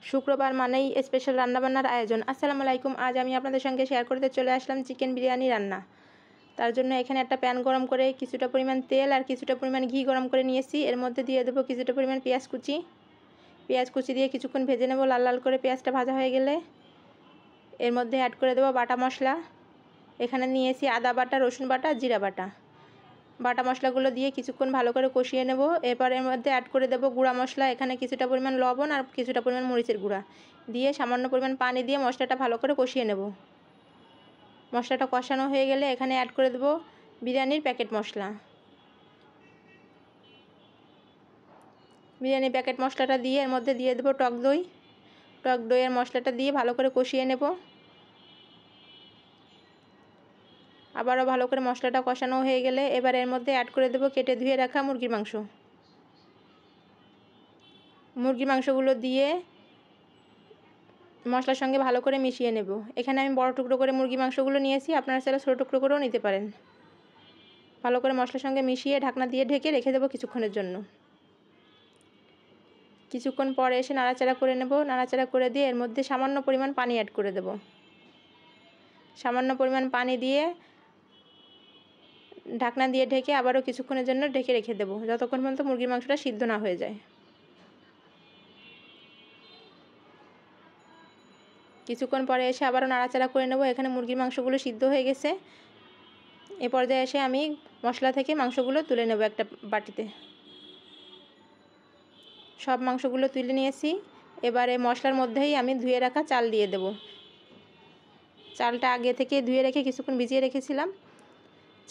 শুক্রবার মানেই স্পেশাল রান্নাবান্নার আয়োজন। আসসালামু আলাইকুম। আজ আমি আপনাদের সঙ্গে শেয়ার করতে চলে আসলাম চিকেন বিরিয়ানি রান্না। তার জন্য এখানে একটা প্যান গরম করে কিছুটা পরিমাণ তেল আর কিছুটা পরিমাণ ঘি গরম করে নিয়েছি। এর মধ্যে দিয়ে দেবো কিছুটা পরিমাণ পেঁয়াজ কুচি দিয়ে কিছুক্ষণ ভেজে নেব। লাল লাল করে পেঁয়াজটা ভাজা হয়ে গেলে এর মধ্যে অ্যাড করে দেবো বাটা মশলা। এখানে নিয়েছি আদা বাটা, রসুন বাটা, জিরা বাটা। বাটা মশলাগুলো দিয়ে কিছুক্ষণ ভালো করে কষিয়ে নেব। এরপর এর মধ্যে অ্যাড করে দেবো গুঁড়া মশলা। এখানে কিছুটা পরিমাণ লবণ আর কিছুটা পরিমাণ মরিচের গুঁড়া দিয়ে সামান্য পরিমাণ পানি দিয়ে মশলাটা ভালো করে কষিয়ে নেব। মশলাটা কষানো হয়ে গেলে এখানে অ্যাড করে দেবো বিরিয়ানির প্যাকেট মশলা। বিরিয়ানির প্যাকেট মশলাটা দিয়ে এর মধ্যে দিয়ে দেবো টক দইয়ের মশলাটা দিয়ে ভালো করে কষিয়ে নেব। আবারও ভালো করে মশলাটা কষানো হয়ে গেলে এবার এর মধ্যে অ্যাড করে দেবো কেটে ধুয়ে রাখা মুরগির মাংসগুলো দিয়ে মশলার সঙ্গে ভালো করে মিশিয়ে নেব। এখানে আমি বড় টুকরো করে মুরগির মাংসগুলো নিয়েছি, আপনারা চাইলে ছোটো টুকরো করেও নিতে পারেন। ভালো করে মশলার সঙ্গে মিশিয়ে ঢাকনা দিয়ে ঢেকে রেখে দেবো কিছুক্ষণের জন্য। কিছুক্ষণ পরে এসে নাড়াচাড়া করে নেব। নাড়াচাড়া করে দিয়ে এর মধ্যে সামান্য পরিমাণ পানি অ্যাড করে দেব। সামান্য পরিমাণ পানি দিয়ে ঢাকনা দিয়ে ঢেকে আবারও কিছুক্ষণের জন্য ঢেকে রেখে দেব, যতক্ষণ পর্যন্ত মুরগির মাংসটা সিদ্ধ না হয়ে যায়। কিছুক্ষণ পরে এসে আবারও নাড়াচাড়া করে নেব। এখানে মুরগির মাংসগুলো সিদ্ধ হয়ে গেছে। এ পর্যায়ে এসে আমি মশলা থেকে মাংসগুলো তুলে নেব একটা বাটিতে। সব মাংসগুলো তুলে নিয়েছি। এবারে মশলার মধ্যেই আমি ধুয়ে রাখা চাল দিয়ে দেব। চালটা আগে থেকে ধুয়ে রেখে কিছুক্ষণ ভিজিয়ে রেখেছিলাম।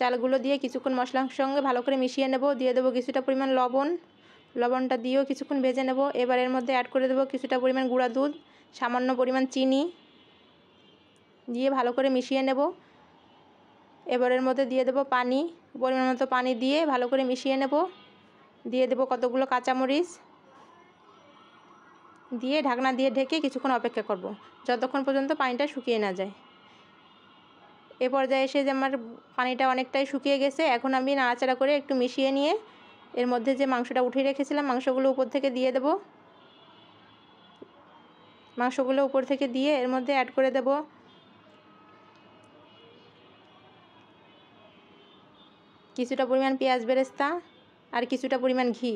চালগুলো দিয়ে কিছুক্ষণ মশলার সঙ্গে ভালো করে মিশিয়ে নেব। দিয়ে দেবো কিছুটা পরিমাণ লবণটা দিয়েও কিছুক্ষণ ভেজে নেব। এবার এর মধ্যে অ্যাড করে দেবো কিছুটা পরিমাণ গুঁড়া দুধ, সামান্য পরিমাণ চিনি দিয়ে ভালো করে মিশিয়ে নেব। এবার এর মধ্যে দিয়ে দেবো পানি, পরিমাণ মতো পানি দিয়ে ভালো করে মিশিয়ে নেব। দিয়ে দেবো কতগুলো কাঁচামরিচ দিয়ে ঢাকনা দিয়ে ঢেকে কিছুক্ষণ অপেক্ষা করব, যতক্ষণ পর্যন্ত পানিটা শুকিয়ে না যায়। এ পর্যায়ে এসে যে আমার পানিটা অনেকটাই শুকিয়ে গেছে। এখন আমি নাড়াচাড়া করে একটু মিশিয়ে নিয়ে এর মধ্যে যে মাংসটা উঠিয়ে রেখেছিলাম মাংসগুলো উপর থেকে দিয়ে দেব। মাংসগুলো উপর থেকে দিয়ে এর মধ্যে অ্যাড করে দেব কিছুটা পরিমাণ পেঁয়াজ বেরেস্তা আর কিছুটা পরিমাণ ঘি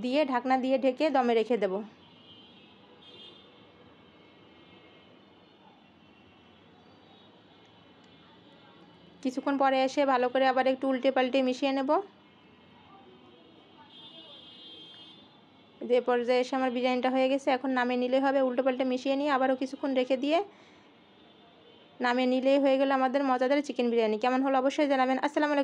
দিয়ে ঢাকনা দিয়ে ঢেকে দমে রেখে দেব। কিছুক্ষণ পরে এসে ভালো করে আবার একটু উল্টে পাল্টে মিশিয়ে নেব। যে পর্যায়ে এসে আমার বিরিয়ানিটা হয়ে গেছে। এখন নামিয়ে নিলেই হবে। উল্টে পাল্টে মিশিয়ে নিয়ে আবারও কিছুক্ষণ রেখে দিয়ে নামিয়ে নিলেই হয়ে গেল আমাদের মজাদার চিকেন বিরিয়ানি। কেমন হলো অবশ্যই জানাবেন। আসসালামু আলাইকুম।